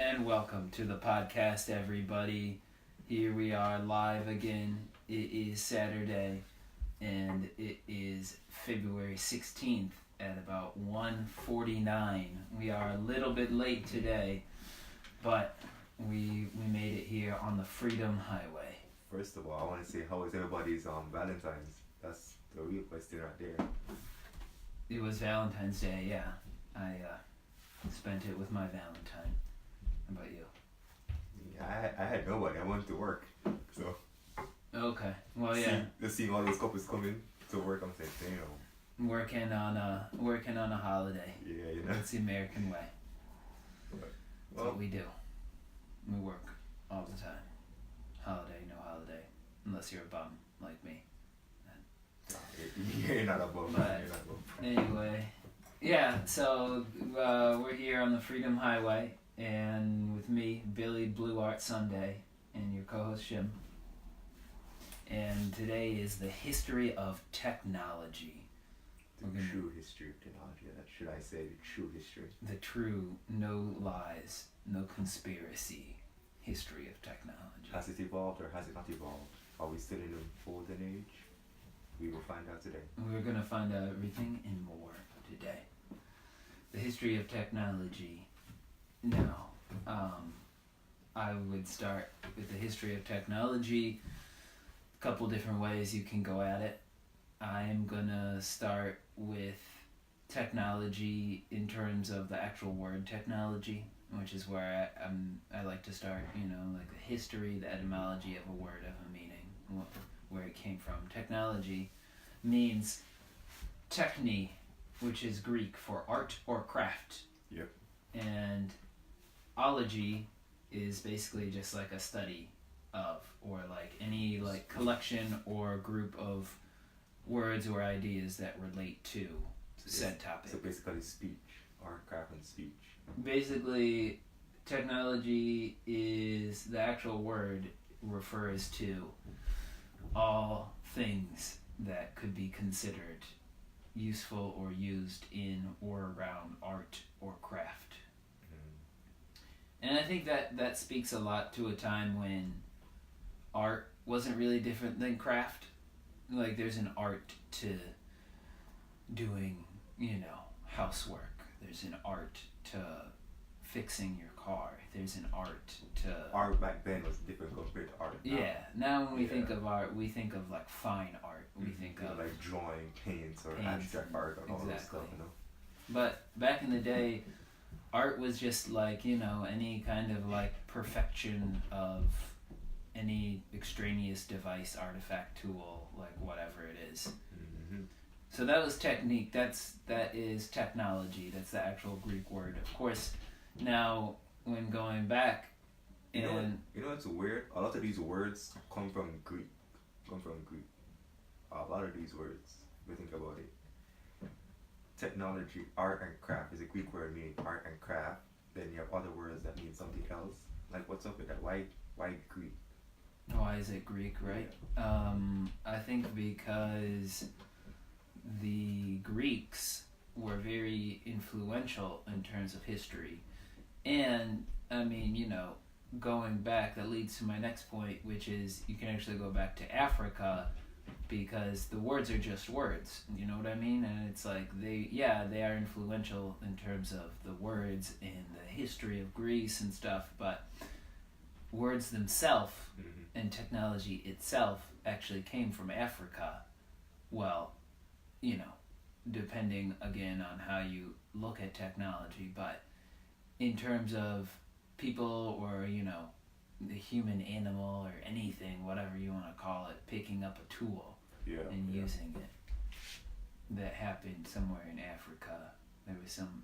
and welcome to the podcast, everybody. Here we are live again. It is Saturday, and it is February 16th at about 1:49. We are a little bit late today, but we made it here on the Freedom Highway. First of all, I want to say how is everybody's Valentine's? That's the real question right there. It was Valentine's Day, yeah. I spent it with my Valentine. How about you? Yeah, I had nobody. I went to work, so. Okay. Well, yeah. Seeing all those couples coming to work, I'm saying, damn. Working on a holiday. Yeah, you know. It's the American way. But, That's what we do. We work all the time. Holiday, no holiday, unless you're a bum like me. You're not a bum. But You're not a bum. anyway, yeah. So we're here on the Freedom Highway, and with me, Billy Blue Art Sunday, and your co-host Shim. And today is the history of technology. The true history of technology. Should I say the true history? The true, no lies, no conspiracy history of technology. Has it evolved or has it not evolved? Are we still in the golden age? We will find out today. We're going to find out everything and more today. The history of technology. Now, I would start with the history of technology. A couple different ways you can go at it. I'm going to start with technology in terms of the actual word technology, which is where I like to start, like the history, the etymology of a word, of a meaning, where it came from. Technology means techne, which is Greek for art or craft. Yep. And ology is basically just like a study of, or like any like collection or group of words or ideas that relate to said topic. So basically speech, art, craft, and speech. Basically, technology is the actual word refers to all things that could be considered useful or used in or around art or craft. And I think that speaks a lot to a time when art wasn't really different than craft. Like there's an art to doing, housework. There's an art to fixing your car. There's an art to... Art back then was different compared to art now. Yeah, now when we think of art, we think of like fine art. We think of... like drawing, paints, or abstract art, and all that stuff, But back in the day, art was just like, any kind of like perfection of any extraneous device, artifact, tool, like whatever it is. Mm-hmm. So that was technique. That is technology. That's the actual Greek word. Of course, now when going back, it's weird. A lot of these words come from Greek. A lot of these words, if you think about it. Technology, art and craft is a Greek word meaning art and craft. Then you have other words that mean something else. Like what's up with that? Why Greek? Why is it Greek, right? Yeah. I think because the Greeks were very influential in terms of history. And, going back, that leads to my next point, which is you can actually go back to Africa because the words are just words, you know what I mean? And it's like they are influential in terms of the words and the history of Greece and stuff, but words themselves and technology itself actually came from Africa. Well, depending again on how you look at technology, but in terms of people or, the human animal or anything, whatever you want to call it, picking up a tool and using it, that happened somewhere in Africa. There was some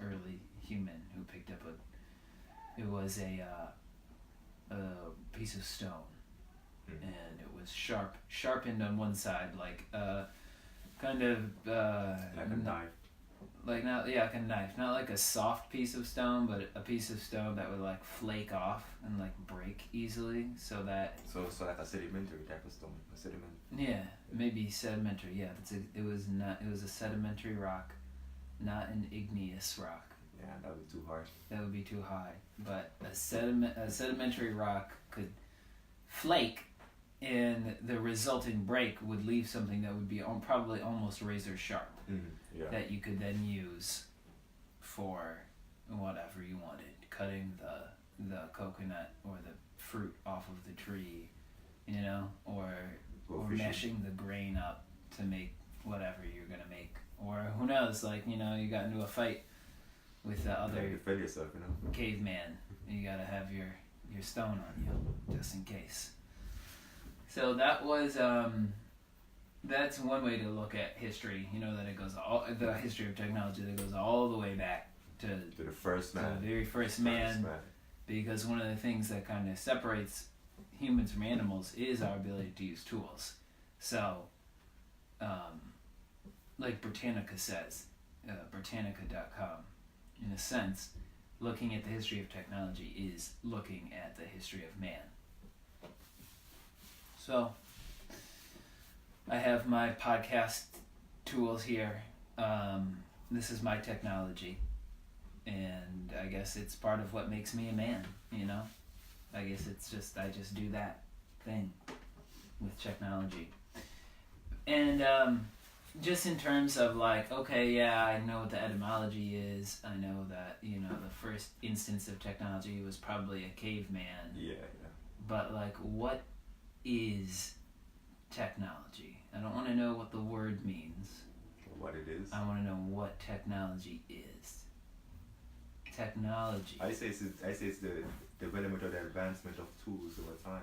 early human who picked up a piece of stone, and it was sharpened on one side, like kind of like a knife. Like like a knife, not like a soft piece of stone, but a piece of stone that would like flake off and like break easily, so like a sedimentary type of stone, a sediment. Yeah, maybe sedimentary. Yeah, it was a sedimentary rock, not an igneous rock. Yeah, that would be too hard. That would be too high. But a sedimentary rock could flake, and the resulting break would leave something that would be probably almost razor sharp Yeah. that you could then use for whatever you wanted, cutting the coconut or the fruit off of the tree, you know, or Go or fishing. mashing the grain up to make whatever you're gonna make, or who knows, like, you know, you got into a fight with the You other gotta defend yourself, you know. caveman. You gotta have your stone on you just in case. So that was that's one way to look at history. You know, that it goes the history of technology that goes all the way back to To the first the man. very first man, because one of the things that kind of separates humans from animals is our ability to use tools. So, like Britannica says, Britannica.com, in a sense, looking at the history of technology is looking at the history of man. So, I have my podcast tools here. This is my technology. And I guess it's part of what makes me a man, you know? I guess I just do that thing with technology. And just in terms of like, okay, yeah, I know what the etymology is. I know that, you know, the first instance of technology was probably a caveman. Yeah. But like, what is technology? I don't want to know what the word means. What it is. I want to know what technology is. Technology. I say it's the development or the advancement of tools over time.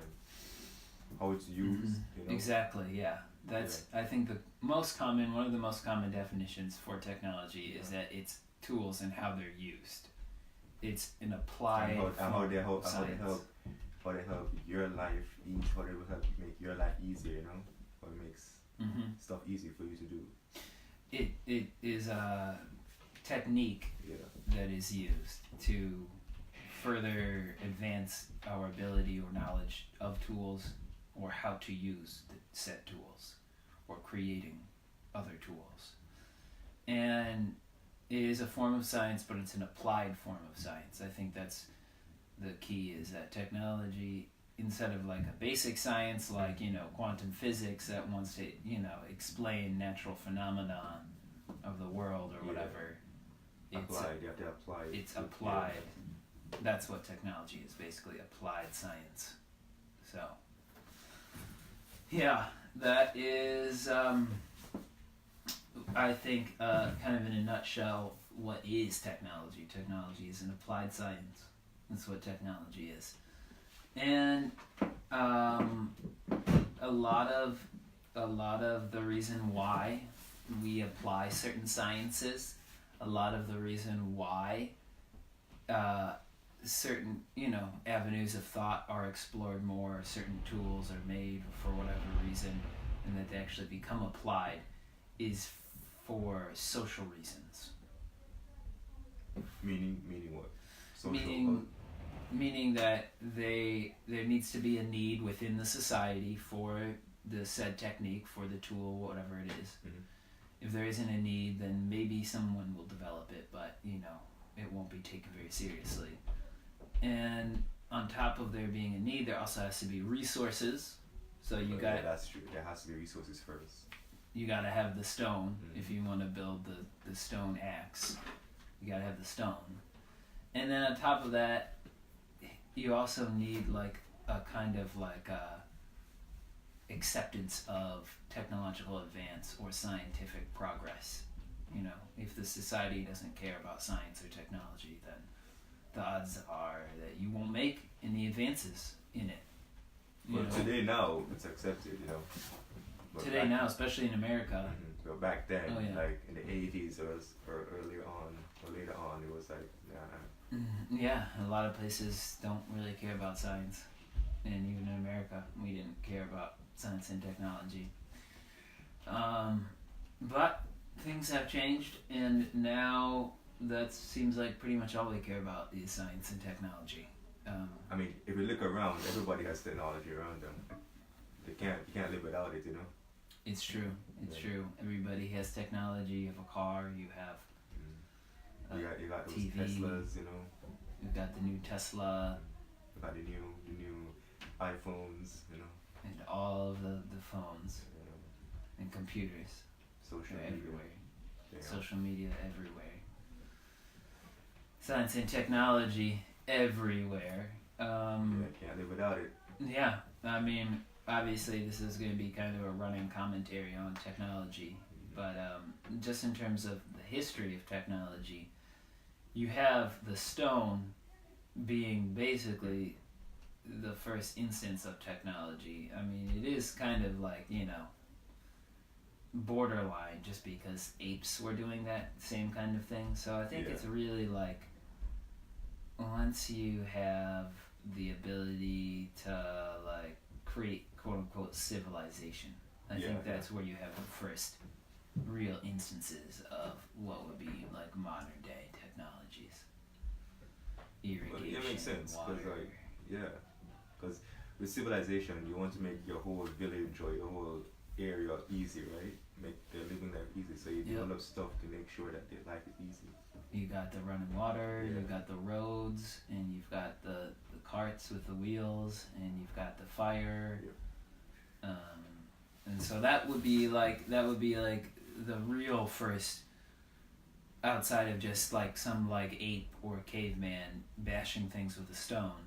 How it's used, you know. Exactly, yeah. That's I think one of the most common definitions for technology is that it's tools and how they're used. It's an applied and how they help science. how they help your life how they will help make your life easier, you know. How it makes stuff easy for you to do. It is a technique that is used to further advance our ability or knowledge of tools, or how to use the said tools, or creating other tools. And it is a form of science, but it's an applied form of science. I think that's the key, is that technology, instead of like a basic science like, you know, quantum physics that wants to, you know, explain natural phenomena of the world or whatever, Applied, you have to apply it. it's applied. That's what technology is, basically applied science. So, yeah, that is, I think, kind of in a nutshell, what is technology? Technology is an applied science. That's what technology is. And a lot of the reason why we apply certain sciences, a lot of the reason why certain, you know, avenues of thought are explored more, certain tools are made for whatever reason, and that they actually become applied, is for social reasons. Meaning what? Social. Meaning that there needs to be a need within the society for the said technique, for the tool, whatever it is. If there isn't a need, then maybe someone will develop it, but, you know, it won't be taken very seriously. And on top of there being a need, there also has to be resources. So Yeah, that's true. There has to be resources first. You got to have the stone if you want to build the stone axe. You got to have the stone. And then on top of that, you also need like a kind of like acceptance of technological advance or scientific progress. You know, if the society doesn't care about science or technology, then the odds are that you won't make any advances in it. But today now it's accepted, you know. But today now, especially in America. But back then, Oh, yeah. like in the 80s or earlier on or later on, it was like, Yeah, a lot of places don't really care about science, and even in America, we didn't care about science and technology. But things have changed, and now that seems like pretty much all we care about is science and technology. I mean, if you look around, everybody has technology around them. You can't live without it, you know. It's true. It's true. Everybody has technology. You have a car. You have You got those TV. Teslas, you know. We've got the new Tesla You got the new iPhones, you know. and all of the phones and computers. Social They're media. everywhere. Yeah. Social media everywhere. Science and technology everywhere. Can't live without it. Yeah, I mean, obviously this is going to be kind of a running commentary on technology, but just in terms of the history of technology, you have the stone being basically the first instance of technology. I mean, it is kind of like, borderline just because apes were doing that same kind of thing. So I think it's really like once you have the ability to like create quote unquote civilization, I think that's where you have the first real instances of what would be like modern day technologies. Irrigation, Well, it makes sense water. Because with civilization, you want to make your whole village or your whole area easy, right? Make their living life easy. So you develop stuff to make sure that their life is easy. You got the running water, you've got the roads, and you've got the carts with the wheels, and you've got the fire. And so that would be like the real first, outside of just like some like ape or caveman bashing things with a stone.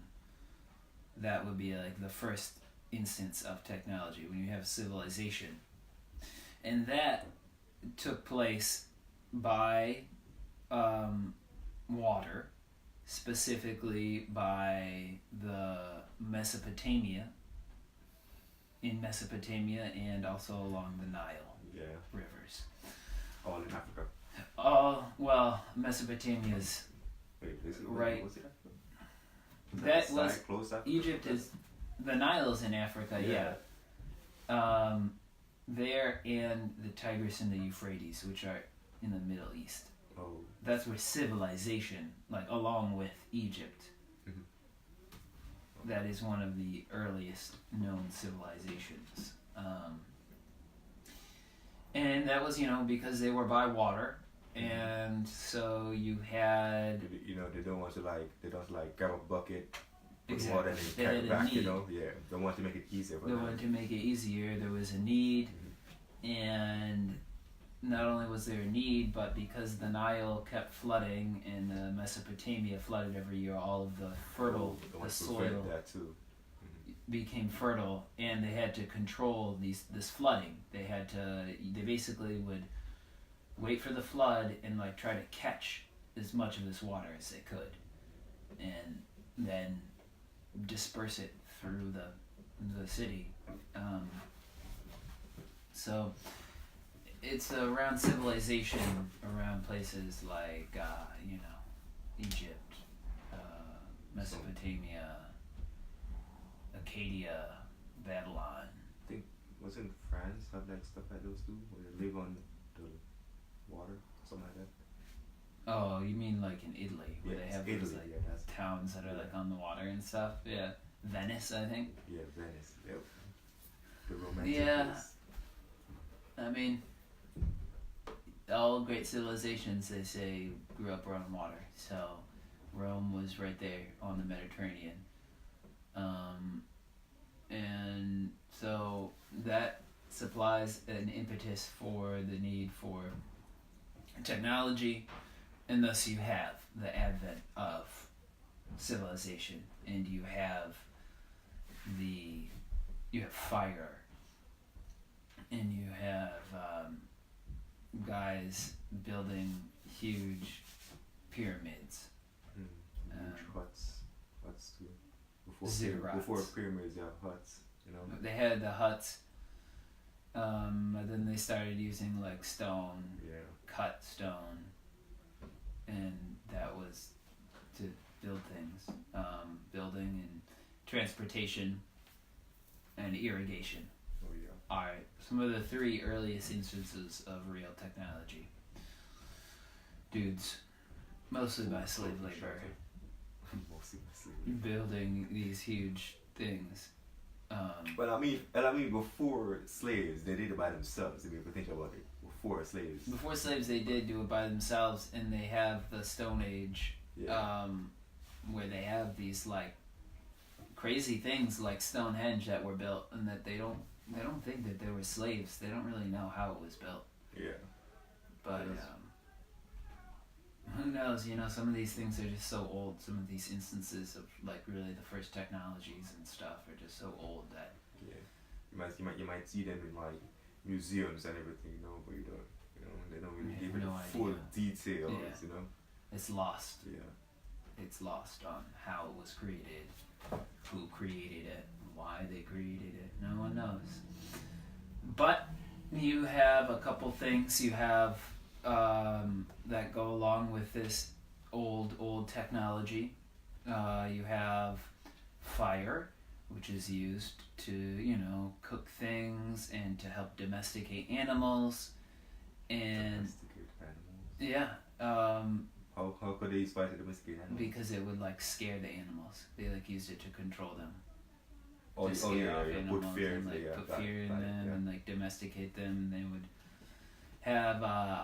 That would be like the first instance of technology when you have civilization, and that took place by water, specifically by the in Mesopotamia and also along the Nile rivers. All in Africa. Well, Mesopotamia's Wait, this is right. Was it Africa? That was close Africa? Egypt is the Nile's in Africa, there and the Tigris and the Euphrates, which are in the Middle East. Oh. That's where civilization, like along with Egypt, that is one of the earliest known civilizations. And that was, because they were by water, and so you had. They don't want to grab a bucket, put Exactly. water and then They carry had it a back, need. They want to make it easier for They them. wanted to make it easier. There was a need, and not only was there a need, but because the Nile kept flooding and Mesopotamia flooded every year, all of the the soil that too. became fertile, and they had to control this flooding. They basically would wait for the flood and like try to catch as much of this water as they could, and then disperse it through the city. So it's around civilization, around places like Egypt, Mesopotamia, Acadia, Babylon. I think wasn't France have like stuff like those too, where they live on the water, something like that. Oh, you mean like in Italy, where they have Italy, those like that's towns that are like on the water and stuff? Yeah, Venice, I think. yeah, Venice. Yep. The romantic Yeah. place. I mean, all great civilizations, they say, grew up around water. So Rome was right there on the Mediterranean. And so that supplies an impetus for the need for technology, and thus you have the advent of civilization, and you have fire, and you have guys building huge pyramids. Huge huts too. Ziggurats. Before pyramids, you have huts. They had the huts, but then they started using like stone, cut stone, and that was to build things, building and transportation and irrigation. Oh yeah. Are some of the three earliest instances of real technology. Dudes, mostly by slave labor, Mostly by slave labor. building these huge things. But I mean, before slaves, they did it by themselves. If you think about it, before slaves. Before slaves, they did do it by themselves, and they have the Stone Age, Yeah. where they have these like crazy things like Stonehenge that were built, and that they don't think that they were slaves. They don't really know how it was built, Yeah. but Yes. who knows? You know, some of these things are just so old. Some of these instances of like really the first technologies and stuff are just so old that Yeah. You might see them in like museums and everything, you know, but you don't, they don't really I give have it no full idea. details, Yeah. you know. it's lost. Yeah. It's lost on how it was created, who created it, why they created it. No one knows. But you have a couple things you have that go along with this old technology. You have fire, which is used to cook things and to help domesticate animals, and Domesticate animals. yeah. How could they use fire to domesticate animals? Because it would like scare the animals. They like used it to control them. Oh, To oh scare yeah, off yeah. animals Put fear and in like yeah, put that- fear in that- them yeah. and like domesticate them. They would have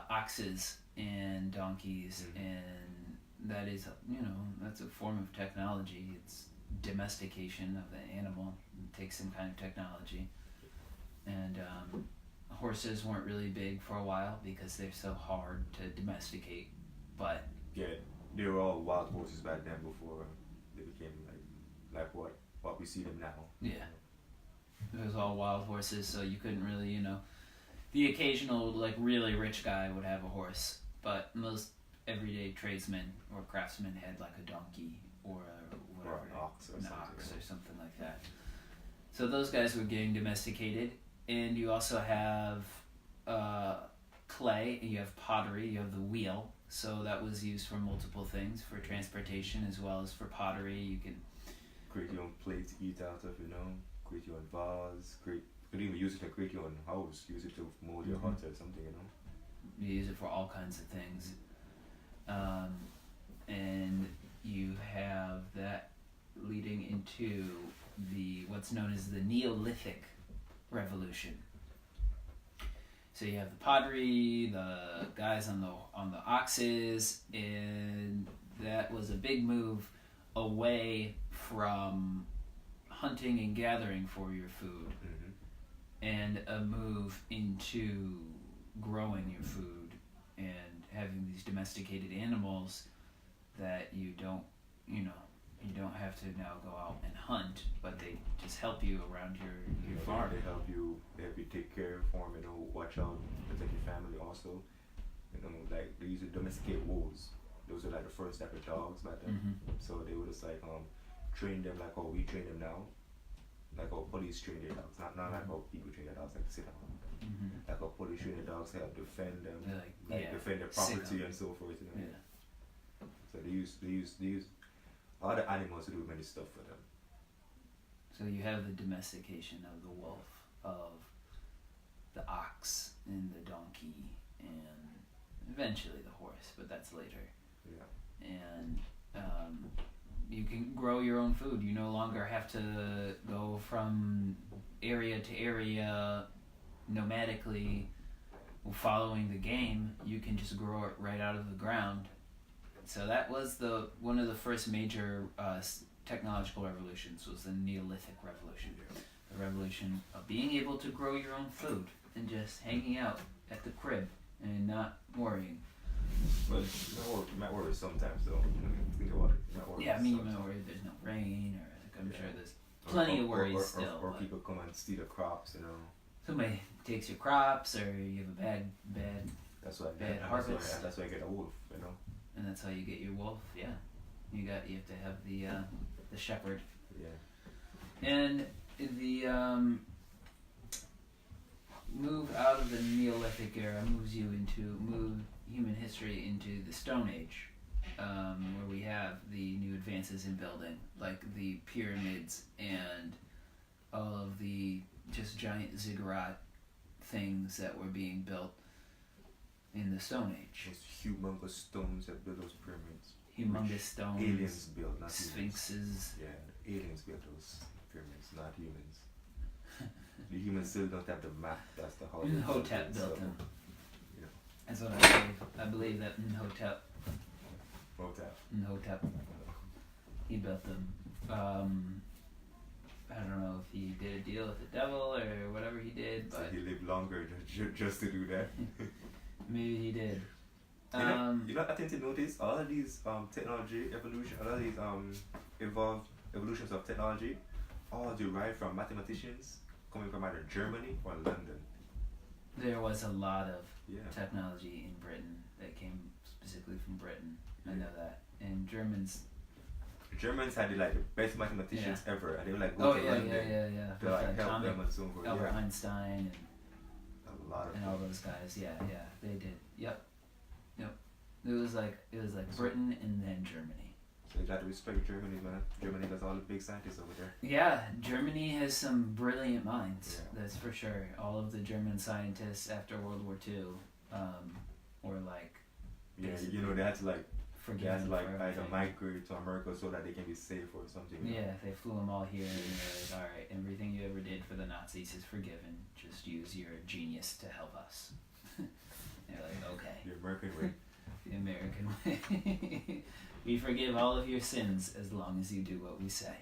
oxes and donkeys, Mhm. and that is that's a form of technology. It's domestication of the animal. It takes some kind of technology. And horses weren't really big for a while because they're so hard to domesticate. But Yeah, they were all wild horses back then before they became like what we see them now. yeah. It was all wild horses, so you couldn't really, the occasional like really rich guy would have a horse, but most everyday tradesmen or craftsmen had like a donkey or whatever, Or an ox or an something. ox or something like that. So those guys were getting domesticated, and you also have clay, and you have pottery, you have the wheel. So that was used for multiple things, for transportation as well as for pottery. You can Create your own plate to eat out of, create your own vase, you could even use it to create your own house, use it to mold your Mhm. hut or something, use it for all kinds of things. And you have that leading into what's known as the Neolithic Revolution. So you have the pottery, the guys on the oxes, and that was a big move away from hunting and gathering for your food, and a move into growing your food and having these domesticated animals that you don't have to now go out and hunt, but they just help you around your farm. They help you take care of farm, watch out, protect your family also. Like they used to domesticate wolves. Those are like the first type of dogs back then. Mm-hmm. So they would just like train them like how we train them now. Like how police train their dogs. Not like how people train their dogs like sit down. Mm-hmm. Like how police train their dogs to help defend them. Like Defend their sit property them. and so forth. Yeah. So they use all the animals to do many stuff for them. So you have the domestication of the wolf, of the ox, and the donkey, and eventually the horse, but that's later. Yeah. And you can grow your own food. You no longer have to go from area to area nomadically following the game. You can just grow it right out of the ground. So that was one of the first major technological revolutions, was the Neolithic Revolution. The revolution of being able to grow your own food and just hanging out at the crib and not worrying. But you might worry sometimes though. Think about it. You might worry Yeah, I mean, you sometimes. might worry there's no rain, or like, I'm Yeah. sure there's plenty of worries or still. Or but people come and steal the crops, somebody takes your crops, or you have a bad, That's why. Bad harvest. That's why I get a wolf. and that's how you get your wolf. Yeah, you have to have the shepherd. Yeah. And the move out of the Neolithic era move human history into the Stone Age, where we have the new advances in building, like the pyramids and all of the just giant ziggurat things that were being built in the Stone Age. Those humongous stones that build those pyramids. Humongous Which stones, Aliens built, not humans. sphinxes. Yeah, aliens built those pyramids, not humans. The humans still don't have the map. That's the hard. Hotep built them. That's what I believe. I believe that Imhotep, Hotep. he built them. I don't know if he did a deal with the devil or whatever he did, So but he lived longer just to do that. maybe he did. You know, I think to notice all of these technology evolution, all of these evolved evolutions of technology, all derived from mathematicians coming from either Germany or London. There was a lot of Yeah. technology in Britain that came specifically from Britain. I know that. And Germans. Germans had like the best mathematicians ever, and they were like go Oh to yeah, London yeah. to With like help atomic them and so forth. Albert Yeah, Einstein a lot of and all things. those guys. Yeah, they did. Yep. It was like Britain and then Germany. So you got to respect Germany, man. Germany has all the big scientists over there. Yeah, Germany has some brilliant minds. Yeah. That's for sure. All of the German scientists after World War II were like Yeah, Basically. you know they had to like forgiven like for either everything. migrate to America so that they can be safe or something. You know? Yeah, they flew them all here, and they're like, all right, everything you ever did for the Nazis is forgiven. Just use your genius to help us. They're like, okay, The American way. the American way. We forgive all of your sins as long as you do what we say.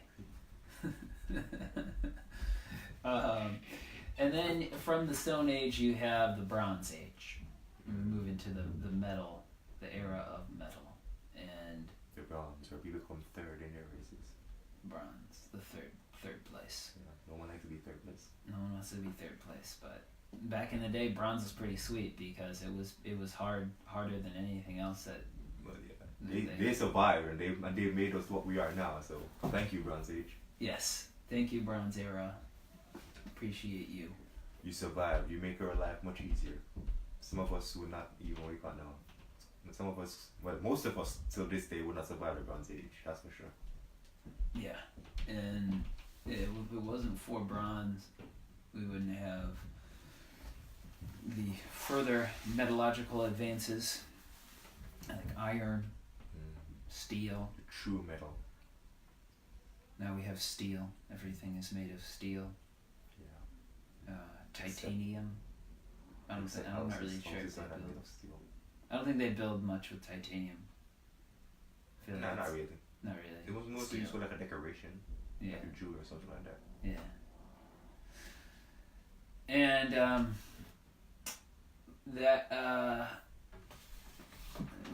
And then from the Stone Age, you have the Bronze Age. We move into the metal, the era of metal, and The bronze, or we become third in their races. bronze, the third place. Yeah, no one likes to be third place. No one wants to be third place, but back in the day, bronze was pretty sweet because it was harder than anything else that. But yeah, they survived and they made us what we are now. So thank you, Bronze Age. Yes, thank you, Bronze Era. Appreciate you. You survived. You make our life much easier. Some of us would not even wake up now. And some of us, well, most of us till this day would not survive the Bronze Age. That's for sure. Yeah, and if it wasn't for bronze, we wouldn't have the further metallurgical advances like iron, steel. The true metal. Now we have steel. Everything is made of steel. Yeah. Titanium. I'm not really sure. If Houses they are not made build. of steel. I don't think they build much with titanium. I feel No, like not it's- really. Not really. It was mostly used for like a decoration, Yeah. like a jewel or something like that. Yeah. And that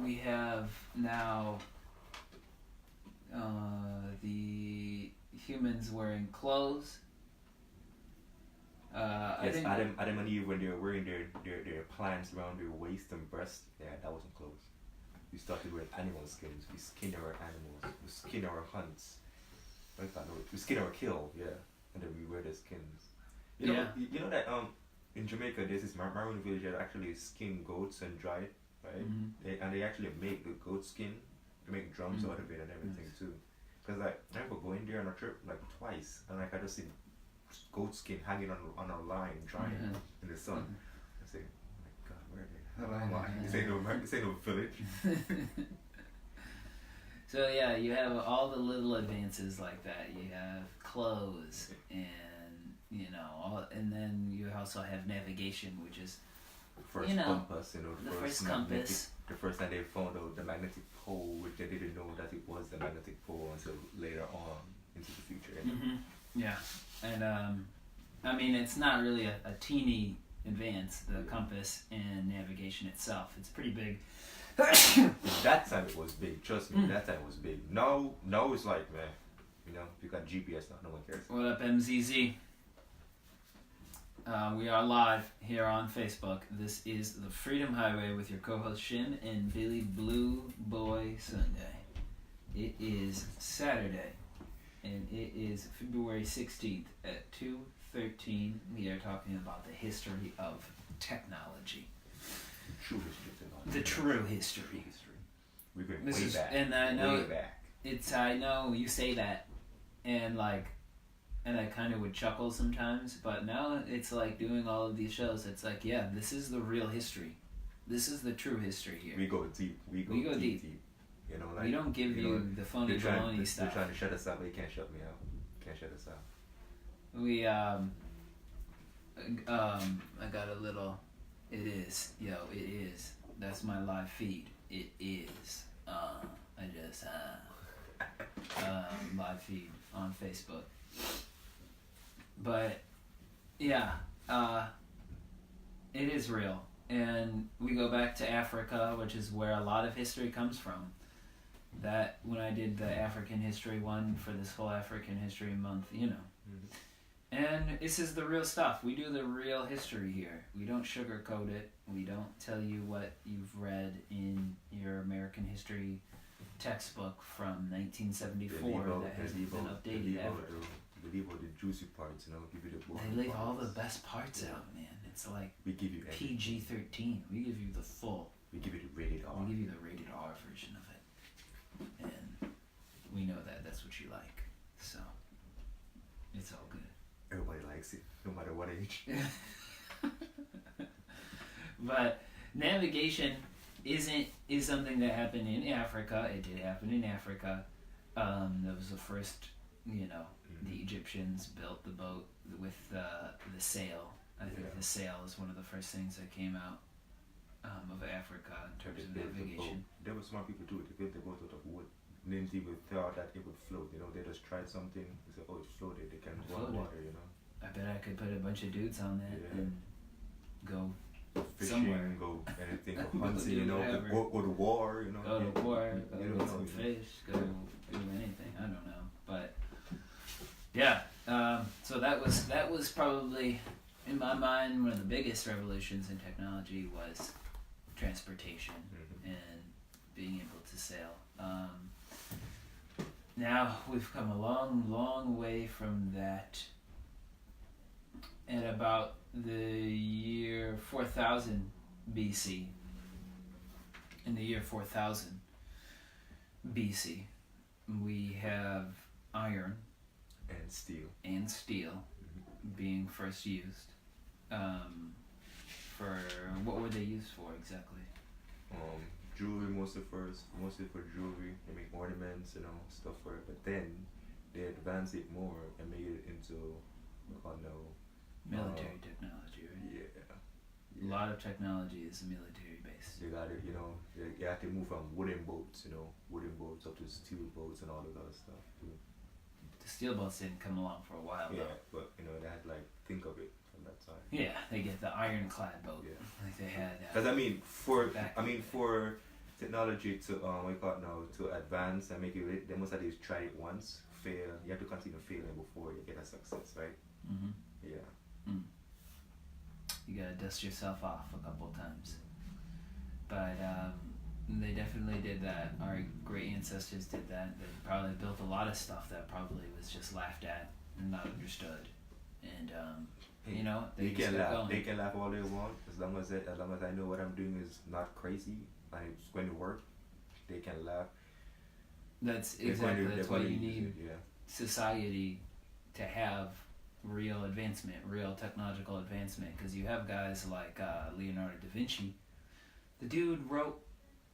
we have now the humans wearing clothes. I Yes, think Adam and Eve, when they were wearing their plants around their waist and breast, yeah, that wasn't clothes. We started with animal skins. We skin our animals. We skin our hunts. We skin our kill, yeah, and then we wear the skins. You know, Yeah. you know that in Jamaica there's this Maroon village that actually skin goats and dry it, right? Mhm. They actually make the goat skin to make drums out of it and everything too. Cause like I remember going there on a trip like twice, and like I just see goat skin hanging on a line drying in the sun. I say, oh my God, where the hell am I? This ain't no village. So yeah, you have all the little advances like that. You have clothes, and and then you also have navigation, which is The first compass, the first compass. The first time they found out the magnetic pole, which they didn't know that it was the magnetic pole until later on into the future. Yeah, and I mean it's not really a teeny advance, the compass and navigation itself. It's pretty big. That time it was big. Trust me, that time it was big. Now it's like, man, you got GPS now. No one cares. What up, MZZ? We are live here on Facebook. This is the Freedom Highway with your co-host Shin and Billy Blue Boy Sunday. It is Saturday, and it is February 16th at 2:13. We are talking about the history of technology. True history. The true history. We've been This way is- back. and I know- way back. I know you say that, and I kind of would chuckle sometimes, but now it's like doing all of these shows. It's like, yeah, this is the real history. This is the true history here. We go deep. We go deep. You know, like We don't give you the phony baloney they're stuff. trying to shut us out, but they can't shut me out. Can't shut us out. We I got a little. It is That's my live feed. It is. I just live feed on Facebook. But yeah, it is real. And we go back to Africa, which is where a lot of history comes from. That when I did the African history one for this whole African history month, you know. And this is the real stuff. We do the real history here. We don't sugarcoat it. We don't tell you what you've read in your American history textbook from 1974 that hasn't been updated ever. They leave all the juicy parts, you know, give you the boring They leave parts. all the best parts out, man. It's like We give you everything. PG-13. We give you the full. We give you the rated R. We give you the rated R version of it. And we know that that's what you like. So, it's all good. Everybody likes it, no matter what age. But navigation is something that happened in Africa. It did happen in Africa. That was the first, you know, the Egyptians built the boat with the sail. I think the sail is one of the first things that came out of Africa in terms of navigation. There were smart people too. They built the boat out of wood. They didn't even thought that it would float. You know, they just tried something. They said, "Oh, it floated. They can go on water." You know. I bet I could put a bunch of dudes on that and go Fishing, somewhere. go anything, go Go hunting. do You know, whatever. go to war. You know. Go to war, go you get don't some know, fish, go do anything. I don't know, but yeah. So that was probably, in my mind, one of the biggest revolutions in technology was transportation and being able to sail. Now we've come a long, long way from that. At about the year 4000 BC, in the year 4000 BC, we have iron And steel. being first used. For what were they used for exactly? Jewelry mostly for jewelry. They make ornaments, you know, stuff for it. But then they advance it more and make it into, Military technology, right? Yeah. A lot of technology is military based. They got it, you know. They have to move from wooden boats, up to steel boats and all of that stuff too. The steel boats didn't come along for a while Yeah, though. but you know they had think of it from that time. Yeah, they get the ironclad boat. Yeah. Like they had. Because Back in the day. for technology to to advance and make it, they must at least try it once, fail. You have to continue failing before you get a success, right? Mhm. Yeah. You gotta dust yourself off a couple times. But they definitely did that. Our great ancestors did that. They probably built a lot of stuff that probably was just laughed at and not understood. And you know, they can kept laugh. going. They can laugh all they want as long as I know what I'm doing is not crazy and it's going to work. They can laugh. That's They're exactly going to- that's they're why going you to use need it, yeah. society to have real advancement, real technological advancement, because you have guys like Leonardo da Vinci. The dude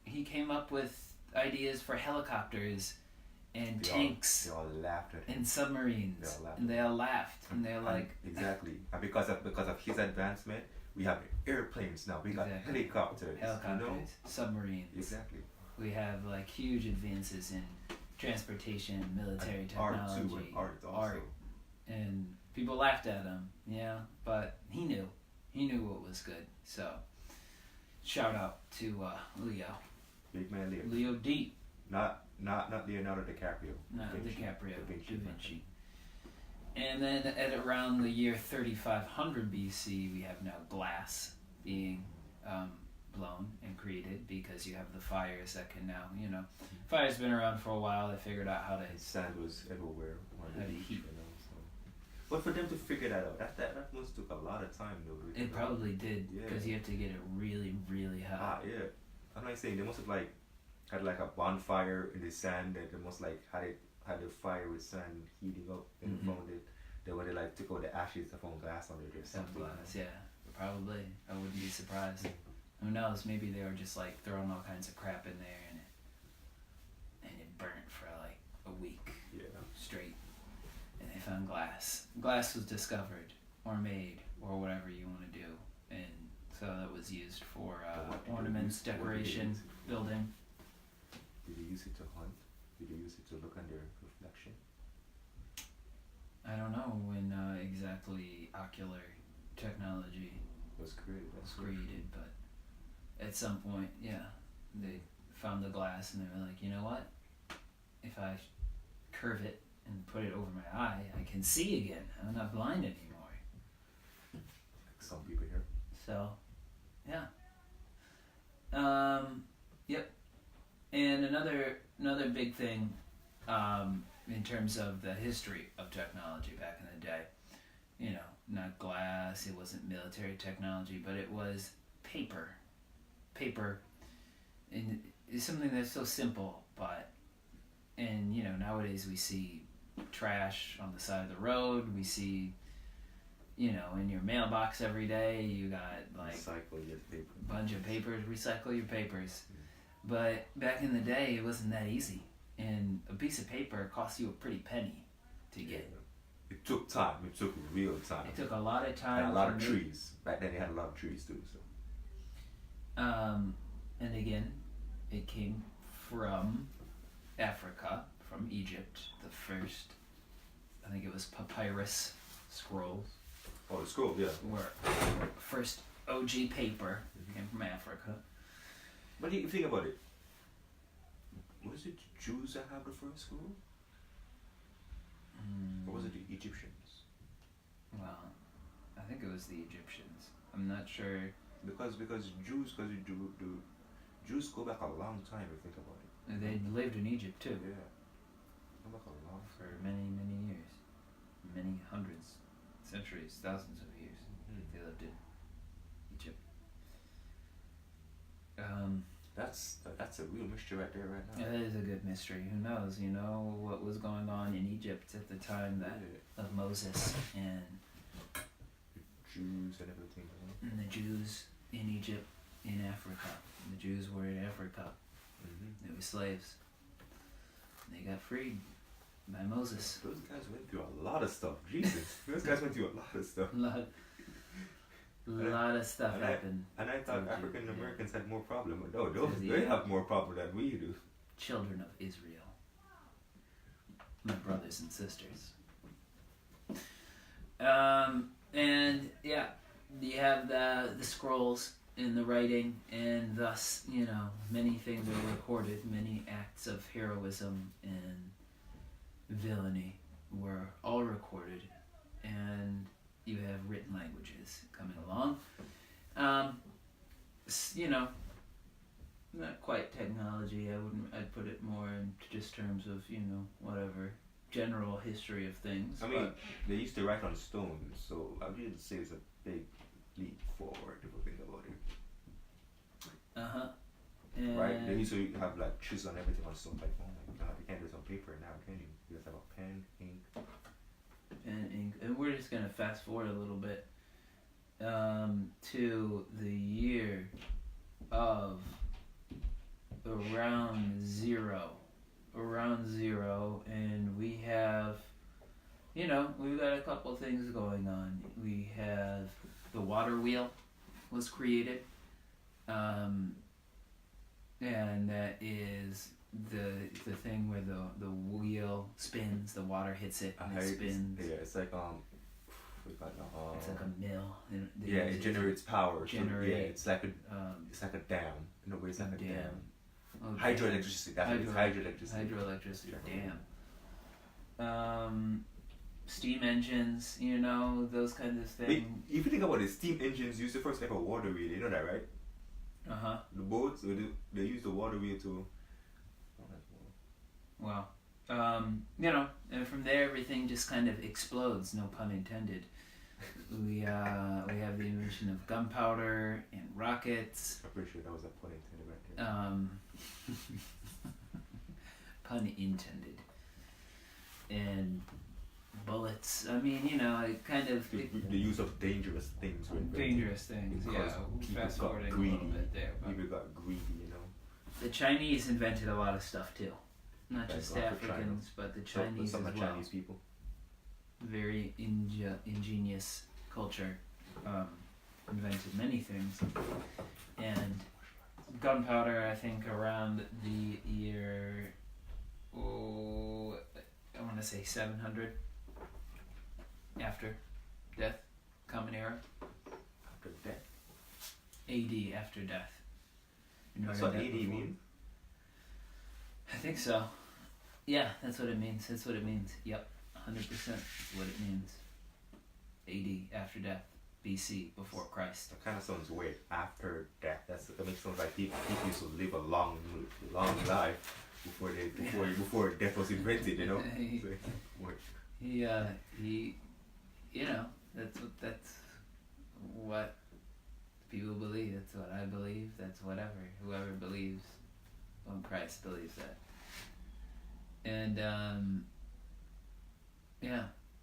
he came up with ideas for helicopters and tanks They all laughed at him. and submarines, They all laughed. and they all laughed, and they're like, Exactly. And because of his advancement, we have airplanes now. We got Exactly. helicopters. helicopters, You know? submarines. Exactly. We have like huge advances in transportation, military And art technology, too, and art also. and people laughed at him. Yeah, but he knew what was good. So, shout out to Leo. Big man Leo. Leo D. Not Leonardo DiCaprio. Not Da Vinci. DiCaprio. Da Vinci. Da Vinci. And then at around the year 3500 BC, we have now glass being blown and created because you have the fires that can now, fire's been around for a while. They figured out how to. And sand was everywhere on the How to beach, heat. you know. So. But for them to figure that out, that must took a lot of time though. It probably did Yeah. because you have to get it really, really hot. Yeah. I'm like saying they must have had a bonfire in the sand and they must had the fire with sand heating up and Mhm. found it. Then when they took out the ashes, they found glass on it or Some something. glass, yeah, probably. I wouldn't be surprised. Who knows? Maybe they were just throwing all kinds of crap in there and it burnt for a week Yeah. straight, and they found glass. Glass was discovered or made or whatever you want to do in So that was used for What did they ornaments, use- what did they decoration, use it for? building. Did you use it to hunt? Did you use it to look under reflection? I don't know when exactly ocular technology It was created. was That's created, but at some point, yeah, they found the glass and they were like, you know what? If I curve it and put it over my eye, I can see again. I'm not blind anymore. like some people here. So, yeah. Yep. And another big thing, in terms of the history of technology back in the day, you know, not glass, it wasn't military technology, but it was paper. Paper, and it's something that's so simple, but, and you know, nowadays we see trash on the side of the road, we see, you know, in your mailbox every day, you got like Recycle your paper. a bunch of papers, recycle your papers. But back in the day, it wasn't that easy. And a piece of paper cost you a pretty penny to get. It took time. It took real time. It took a lot of time. And a lot of to make- trees. Back then they had a lot of trees too. So And again, it came from Africa, from Egypt. The first, I think it was papyrus scrolls, oh, the scroll, yeah. were first OG paper came from Africa. But if you think about it, was it Jews that have the first scroll, or was it the Egyptians? Well, I think it was the Egyptians. I'm not sure. Because Jews, the Jews go back a long time. If you think about it. They lived in Egypt too Yeah. Go back a long for time. many years, many hundreds, centuries, thousands of years. They lived in Egypt. That's a real mystery right there, right now. That is a good mystery. Who knows? You know what was going on in Egypt at the time that of Moses and Jews and everything. You know? the Jews in Egypt, in Africa. The Jews were in Africa. They were slaves. They got freed by Moses. Those guys went through a lot of stuff. Jesus, those guys went through a lot of stuff. A lot of stuff and I- happened. And I thought Told you, African yeah. Americans had more problem. But no, those, Yeah. they have more problem than we do. Children of Israel, my brothers and sisters. And yeah, you have the scrolls in the writing, and thus, you know, many things are recorded, many acts of heroism and villainy were all recorded, and you have written languages coming along. You know, not quite technology. I'd put it more in just terms of, you know, whatever general history of things. I mean, they used to write on stone, so I would say it's a big leap forward if you think about it. And Right? They used to have like chisel and everything on stone. Like, oh my god, you can't do it on paper now, can you? You just have a pen, ink. and ink. And we're just gonna fast forward a little bit to the year of around zero, and we have, you know, we've got a couple things going on. We have the water wheel was created, and that is the thing where the wheel spins, the water hits it, and it spins. It's like It's like a mill. and they yeah, use it generates power. So, yeah, generate, it's like a um, dam. In a way, it's like a dam. Oh, Hydroelectricity. That's what it is. Hydroelectricity. Hydroelectricity dam. Steam engines, you know, those kinds of Wait, things. if you think about it, steam engines use the first ever water wheel. You know that, right? Uh-huh. The boats, they use the water wheel to. Well, you know, and from there everything just kind of explodes, no pun intended. We have the invention of gunpowder and rockets. I'm pretty sure that was a pun intended right there. Pun intended. And bullets. I mean, you know, it kind of The use of dangerous things. were invented dangerous things. because Yeah, people fast got forwarding a greedy. little bit there. But People got greedy, you know. the Chinese invented a lot of stuff too. Not Thank just God for Africans, but the So, Chinese some as of well. Chinese people. Very ingenious culture. invented many things. And gunpowder, I think, around the year, I want to say 700 after death, Common Era, After death. AD after death. You know That's what what I AD read that mean? I think so. Yeah, that's what it means. That's what it means. Yep, 100% is what it means. AD after death, BC before Christ. That kind of sounds weird. After death. That makes sound like people used to live a long life before death was invented. You know. So, weird. He, you know, that's what people believe. That's what I believe. That's whoever believes on Christ believes that. And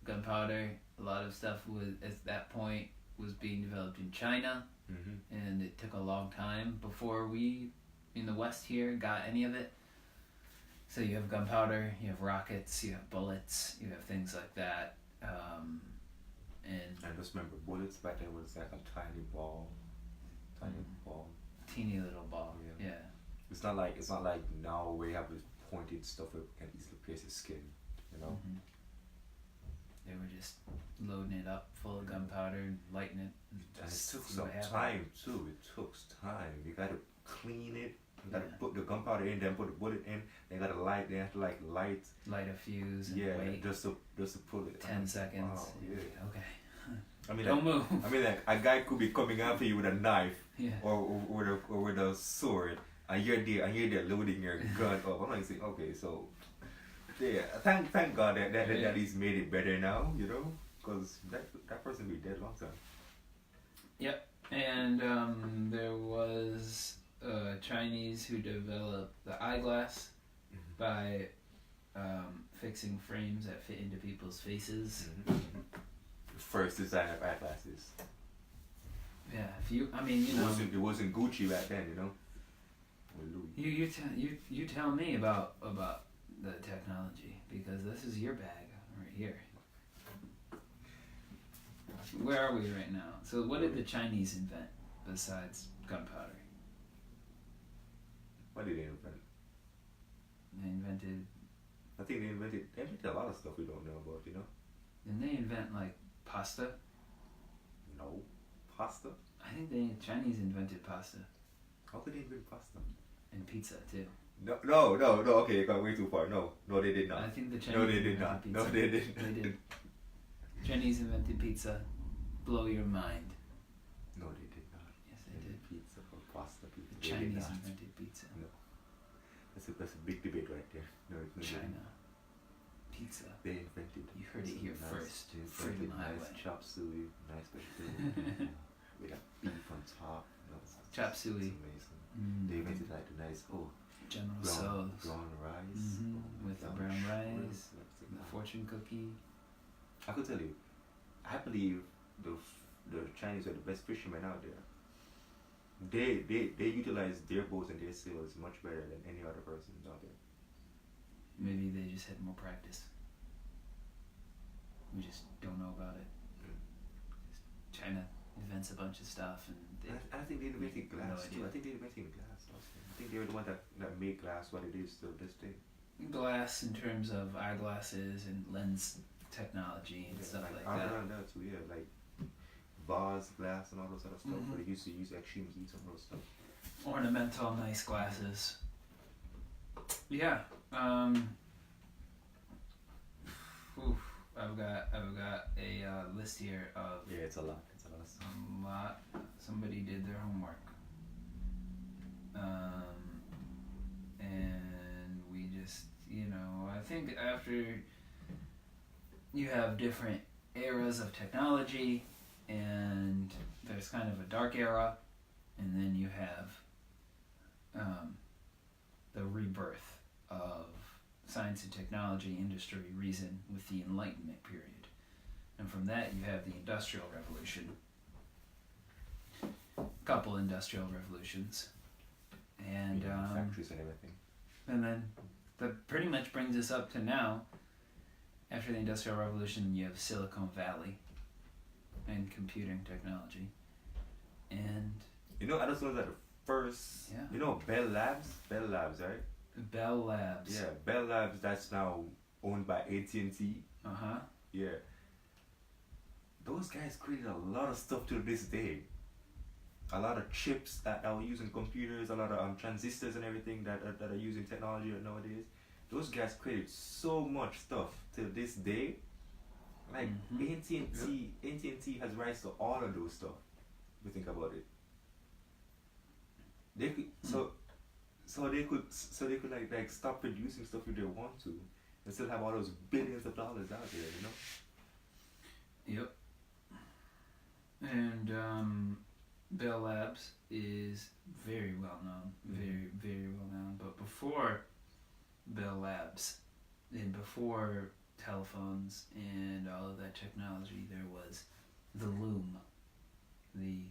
gunpowder. A lot of stuff was at that point was being developed in China, and it took a long time before we in the West here got any of it. So you have gunpowder, you have rockets, you have bullets, you have things like that. And I just remember bullets back then was like a tiny ball. teeny little ball. Yeah. Yeah. It's not like now where you have this pointed stuff where you can easily pierce your skin. You know. Mhm. They were just loading it up full of gunpowder and lighting it. And it Just took see some what happened. time too. It took time. You gotta clean it. You gotta Yeah. put the gunpowder in, then put the bullet in. They gotta light. They have to like light. Light a fuse and Yeah, wait just to pull it. 10 seconds. Wow, yeah. Okay. I mean, Don't like, move. I mean, like a guy could be coming after you with a knife Yeah. or with a sword, and you're there loading your gun up. I'm like saying, okay, so yeah, thank God that he's made it better now, you know, because that person be dead long time. And there was Chinese who developed the eyeglass by fixing frames that fit into people's faces. First design of eyeglasses. Yeah, if you, I mean, you know, It wasn't Gucci back then, you know. Or Louis. you tell me about the technology, because this is your bag right here. Where are we right now? So what did the Chinese invent besides gunpowder? What did they invent? They invented, I think they invented a lot of stuff we don't know about, you know. didn't they invent like pasta? No. Pasta? I think the Chinese invented pasta How could they invent pasta? and pizza too. No, okay, you got way too far. No, they did not. I think the Chinese No, they did invented not. pizza. No, they did not. They did. Chinese invented pizza. Blow your mind. No, they did not. Yes, they did. Pizza or pasta pizza. The They did Chinese not. invented pizza. That's a big debate right there. No, they didn't. China. Pizza. They invented. You heard it some here nice, first. They Freedom invented nice Highway. chop suey, nice vegetable with a beef on top. No, Chop suey. It's amazing. They invented like the nice General brown Tso's. rice. With the brown rice. The fortune cookie. I could tell you, I believe the Chinese are the best fishermen out there. They utilize their boats and their sails much better than any other person out there. Maybe they just had more practice. We just don't know about it. China invents a bunch of stuff, and I think they invented no glass too. idea. I think they invented glass also. I think they were the one that made glass what it is to this day. glass in terms of eyeglasses and lens technology and stuff like that. Around that too, yeah, like vase, glass, and all those other stuff. Mhm. But they used to use extreme heat and all those stuff. Ornamental, nice glasses. Yeah. I've got a list here of Yeah, it's a lot. It's a lot of stuff. Somebody did their homework. And we just, I think after you have different eras of technology, and there's kind of a dark era, and then you have the rebirth of science and technology, industry, reason with the Enlightenment period. And from that you have the Industrial Revolution. Couple industrial revolutions. And factories and everything. and then that pretty much brings us up to now. After the Industrial Revolution, you have Silicon Valley and computing technology. And You know, I just know that the first. Yeah. You know, Bell Labs, right? Bell Labs. Yeah, Bell Labs. That's now owned by AT&T. Uh-huh. Yeah. Those guys created a lot of stuff to this day. A lot of chips that are used in computers, a lot of transistors and everything that are using technology nowadays. Those guys created so much stuff to this day. Like AT&T has rights to all of those stuff. If you think about it, they could so they could like stop producing stuff if they want to, and still have all those billions of dollars out there. You know. Yep. And Bell Labs is very well known, very, very well known. But before Bell Labs, and before telephones and all of that technology, there was the loom, the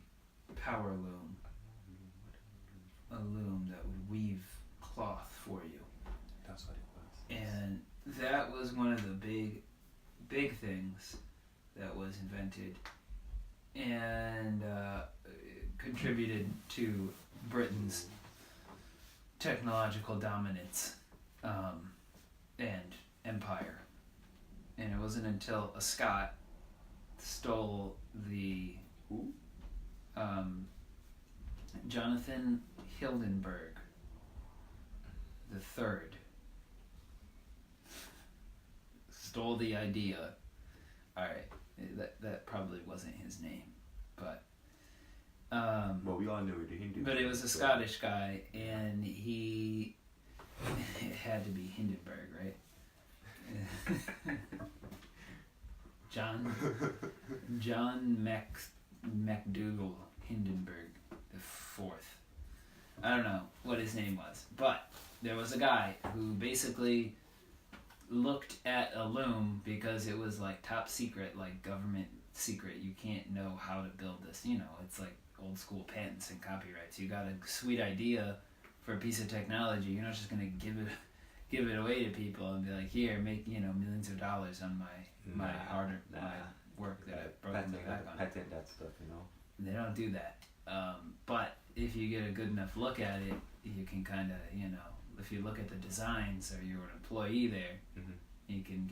power loom, a loom that would weave cloth for you. That's what it was. And that was one of the big things that was invented and contributed to Britain's technological dominance and empire. And it wasn't until a Scot stole the Jonathan Hildenberg the Third stole the idea. All right, that probably wasn't his name, but well, we all knew it. The Hindu. but it was a Scottish guy, and it had to be Hindenburg, right? John MacDougall Hindenburg the Fourth. I don't know what his name was, but there was a guy who basically looked at a loom because it was like top secret, like government secret. You can't know how to build this. You know, it's like old school patents and copyrights. You got a sweet idea for a piece of technology. You're not just gonna give it away to people and be like, here, make millions of dollars on my work that I've broken my back on. Patent that stuff, They don't do that. But if you get a good enough look at it, you can kind of, if you look at the designs or you're an employee there, you can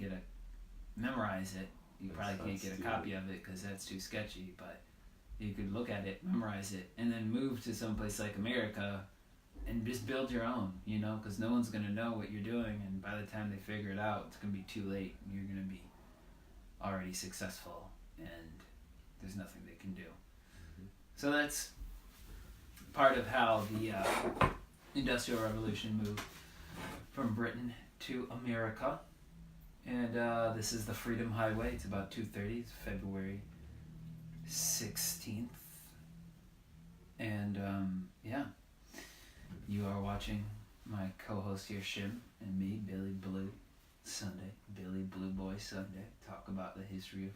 memorize it. You probably can't get a copy of it because that's too sketchy, but you could look at it, memorize it, and then move to someplace like America and just build your own, because no one's going to know what you're doing, and by the time they figure it out, it's going to be too late, and you're going to be already successful, and there's nothing they can do. So that's part of how the Industrial Revolution moved from Britain to America. And this is the Freedom Highway. It's about 2:30. It's February 16th. And you are watching my co-host here, Shim, and me, Billy Blue Sunday. Billy Blue Boy Sunday. Talk about the history of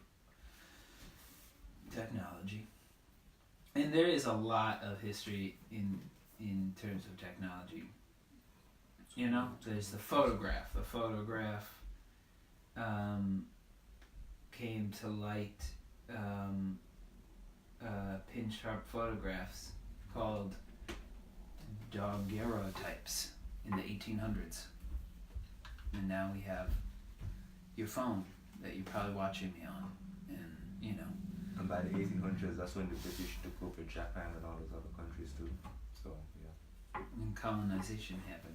technology. And there is a lot of history in terms of technology. There's the photograph. The photograph came to light, pin-sharp photographs called daguerreotypes in the 1800s. And now we have your phone that you're probably watching me on. And, And by the 1800s, that's when the British took over Japan and all those other countries too. So, yeah. when colonization happened.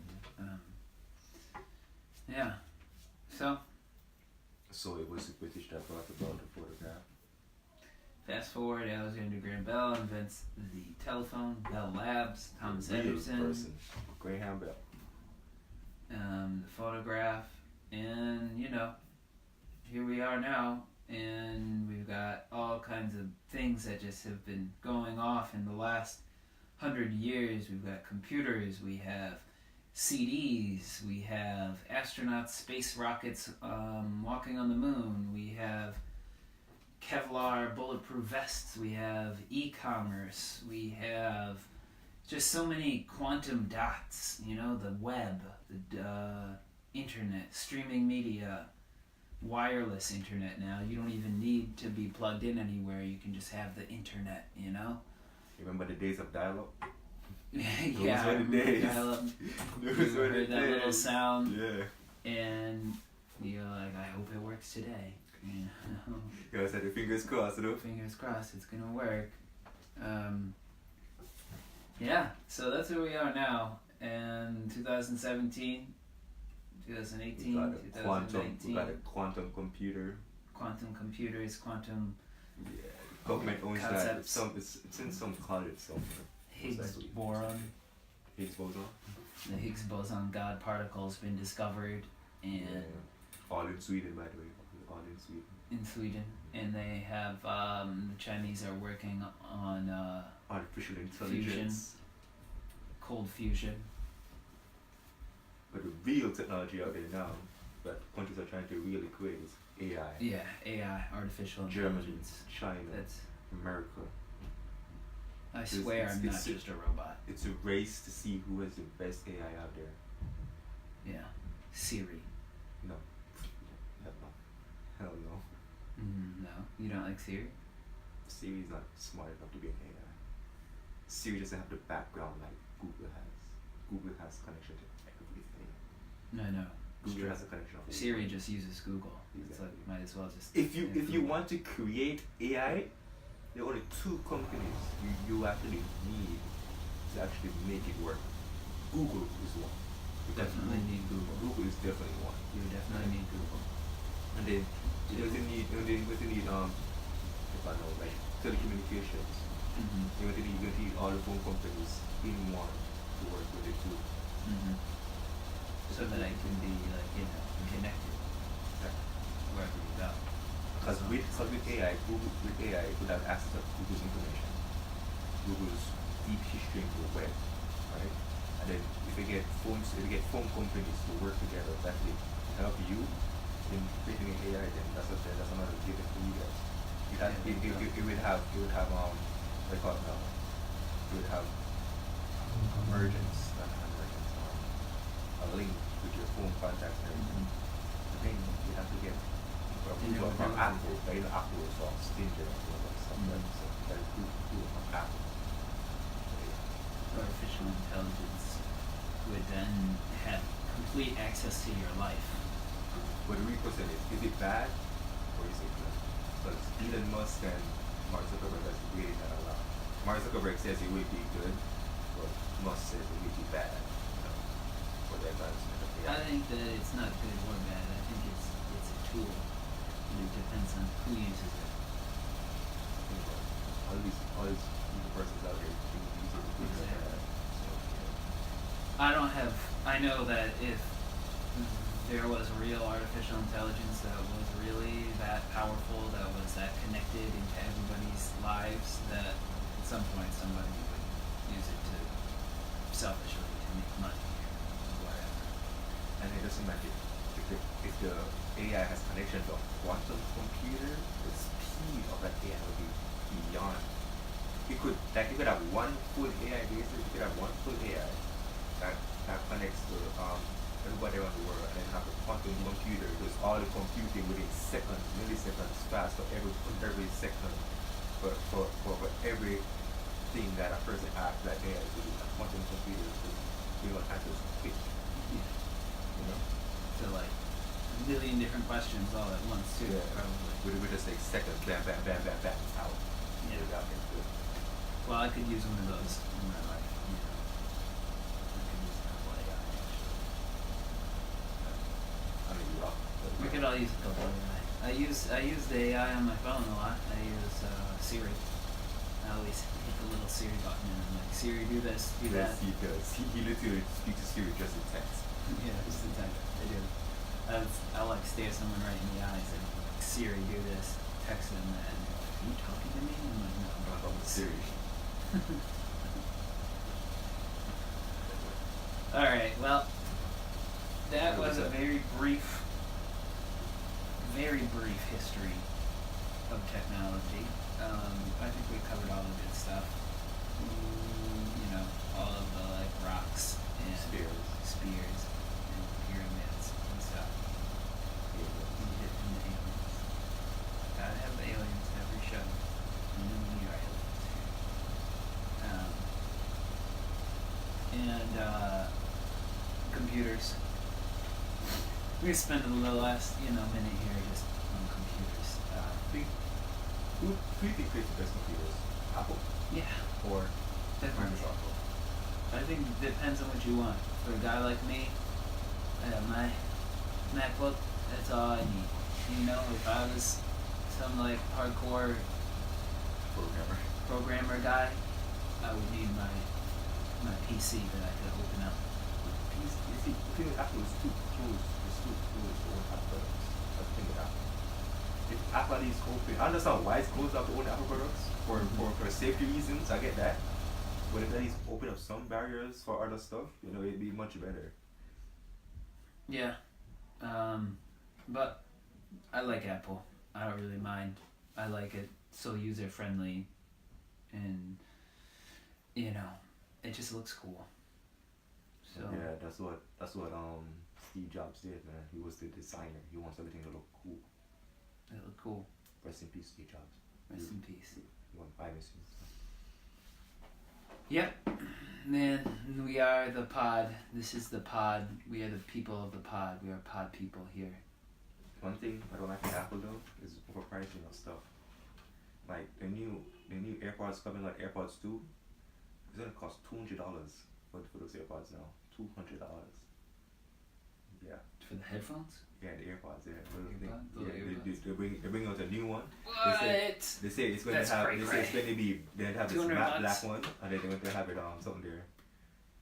So it was the British that brought about the photograph. Fast forward, Alexander Graham Bell invents the telephone, Bell Labs, Thomas The real Edison, person, Graham Bell. The photograph, and here we are now, and we've got all kinds of things that just have been going off in the last 100 years. We've got computers, we have CDs, we have astronauts, space rockets walking on the moon, we have Kevlar bulletproof vests, we have e-commerce, we have just so many quantum dots, the web, the internet, streaming media, wireless internet now. You don't even need to be plugged in anywhere, you can just have the internet, Remember the days of dial-up? Yeah, were the days. dial-up. Those You were the heard that little days. sound, Yeah. and you're like, I hope it works today. You know? You guys had your fingers crossed, you know? Fingers crossed, it's gonna work. Yeah, so that's where we are now. And 2017, 2018, We got a quantum, 2019. we got a quantum computer. Quantum computers, quantum Yeah. Government owns that. concepts. It's in some college somewhere. Higgs Exactly. boron. Higgs boson. The Higgs boson God particle has been discovered Yeah. All in Sweden, by the way. All in Sweden. in Sweden, and they have the Chinese are working on Artificial intelligence. cold fusion. But the real technology out there now that countries are trying to really create is AI. Yeah, AI, artificial Germany, intelligence. China, That's. America. I It's- swear it's- I'm not it's- just a robot. It's a race to see who has the best AI out there. Yeah, Siri. No. Hell no. Hell no. No, you don't like Siri. Siri's not smart enough to be an AI. Siri doesn't have the background like Google has. Google has connection to everything. No. Google has a connection of Siri just uses Google. It's like Exactly. might as well just. If you yeah, if you Google. want to create AI, there are only two companies you actually need to actually make it work. Google is one. Because Definitely need Google. Google is definitely one. You definitely need Google. And then you also need if I know like telecommunications. Mm-hmm. You're going to need all the phone companies in one to work with it too. Mm-hmm. So that I can be like connected wherever you go. Because with AI, with AI, you could have access to Google's information, Google's deep history into the web, right? And then if you get phone companies to work together to actually help you in creating an AI, then that's another given for you guys. It would have what do you call it now? It would have emergence, not emergence, a link with your phone contacts and everything. Mm-hmm. The thing you have to get from Apple, but you know Apple is all stingy and all that stuff. Mhm. So that's cool from Apple. Artificial intelligence would then have complete access to your life. But the real question is it bad or is it good? Because Elon Musk and Mark Zuckerberg has debated that a lot. Mark Zuckerberg says it would be good, but Musk says it would be bad, for the advancement of I AI. think that it's not good or bad. I think it's a tool. And it depends on who uses it. All these evil persons out there who use it good or bad. So, I know that if there was real artificial intelligence that was really that powerful, that was that connected into everybody's lives, that at some point somebody would use it to selfishly to make money or whatever. and it doesn't matter if the AI has connection to a quantum computer, the speed of that AI will be beyond. You could have one full AI basically. You could have one full AI that connects to everybody around the world, and then have a quantum computer does all the computing within seconds, milliseconds, fast for every second, for everything that a person asks that AI to do. A quantum computer is doing all kinds of quick. Yeah. You know? So like a million different questions all at once too, probably. With just like seconds, bam, bam, bam, bam, bam, it's out. Yeah. Without it, good. Well, I could use one of those in my life. I could use a couple AI actually. I mean, you're up. We could all use a couple AI. I use the AI on my phone a lot. I use Siri. I always hit the little Siri button and I'm like, Siri, do this, do that. Yes, he does. He literally speaks to Siri just in text. Yeah, just the time I do. I like stare someone right in the eyes and like, Siri, do this. Text them and they're like, are you talking to me? I'm like, no, bro, From it's Siri. All right. Well, that What was was a that? very brief history of technology. I think we covered all the good stuff. All of the like rocks and spears and pyramids and stuff. Egypt and the aliens. Gotta have the aliens in every show. And then we are aliens. computers. We're gonna spend a little last, minute here just on computers. Who do you think creates the best computers? Apple Yeah, or definitely. Microsoft? I think it depends on what you want. For a guy like me, my MacBook, that's all I need. If I was some like hardcore programmer guy, I would need my PC that I could open up. You see, the thing with Apple is too close. It's too close to own Apple products. That's the thing with Apple. If Apple is open, I understand why it's closed up to own Apple products for safety reasons. I get that. But if at least open up some barriers for other stuff, it'd be much better. Yeah, but I like Apple. I don't really mind. I like it so user friendly, and it just looks cool. So Yeah, that's what Steve Jobs did, man. He was the designer. He wants everything to look cool. it look cool. Rest in peace, Steve Jobs. Rest in peace. He won 5 missions. Yep, man. We are the pod. This is the pod. We are the people of the pod. We are pod people here. One thing I don't like with Apple though is overpricing of stuff. Like the new AirPods coming, like AirPods 2, it's gonna cost $200 for those AirPods now. $200. Yeah. For the headphones? Yeah, the AirPods. Yeah. AirPods? They bring out a new one. What? They say it's going That's to have. cray They say cray. it's going to be. They have this $200 matte black one, and then they're going to have it something there.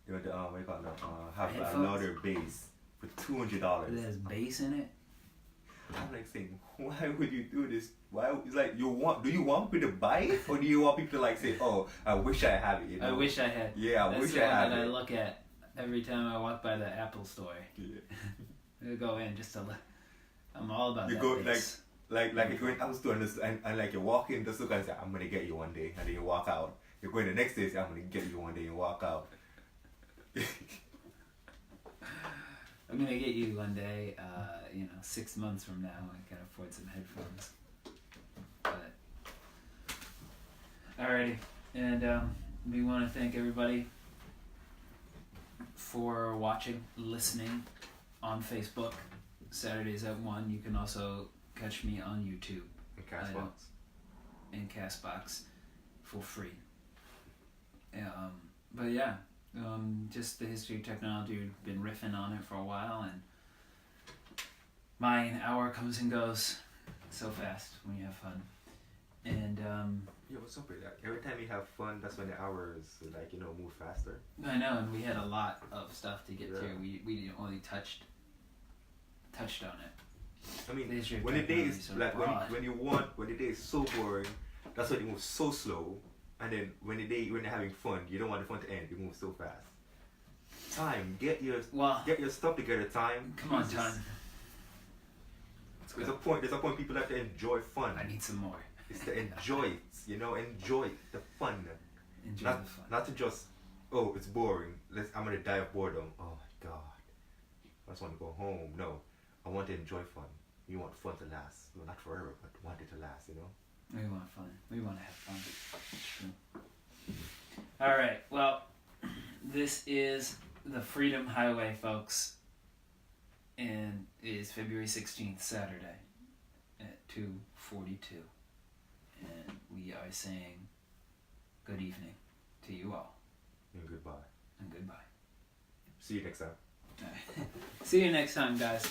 They're going to what do you call it? Have a Headphones? louder bass for $200. It has bass in it. I'm like saying, why would you do this? Why? It's like do you want people to buy it, or do you want people to like say, oh, I wish I had it? I wish I had. Yeah, I That's wish the I one had that I it. look at every time I walk by the Apple store. Yeah. I go in just to look. I'm all about You that go bass. like you go in Apple store and like you walk in, just look and say, I'm gonna get you one day, and then you walk out. You go in the next day, say, I'm gonna get you one day, and walk out. I'm gonna get you one day. 6 months from now, I can afford some headphones. But alrighty, and we want to thank everybody for watching, listening on Facebook. Saturdays at 1. You can also catch me on YouTube And Castbox. and Castbox for free. But yeah, just the history of technology. We've been riffing on it for a while, and my hour comes and goes so fast when you have fun. And Yeah, what's up with that? Every time you have fun, that's when the hours move faster. I know, and we had a lot of stuff to get Yeah. through. We only touched on it. I mean, The history of when the day technology is so like broad. when the day is so boring, that's when it moves so slow. And then when you're having fun, you don't want the fun to end. It moves so fast. Time, get your stuff together. Time. Come on, Jesus. time. Let's There's go. a point people have to enjoy fun. I need some more. It's to enjoy it. Enjoy the fun. Enjoy Not the fun. not to just it's boring. I'm gonna die of boredom. Oh my god. I just want to go home. No. I want to enjoy fun. You want fun to last. Well, not forever, but want it to last, We want fun. We want to have fun. It's true. All right. Well, this is the Freedom Highway, folks, and it is February 16th, Saturday, at 2:42, and we are saying good evening to you all, And goodbye. and goodbye. See you next time. All right. See you next time, guys.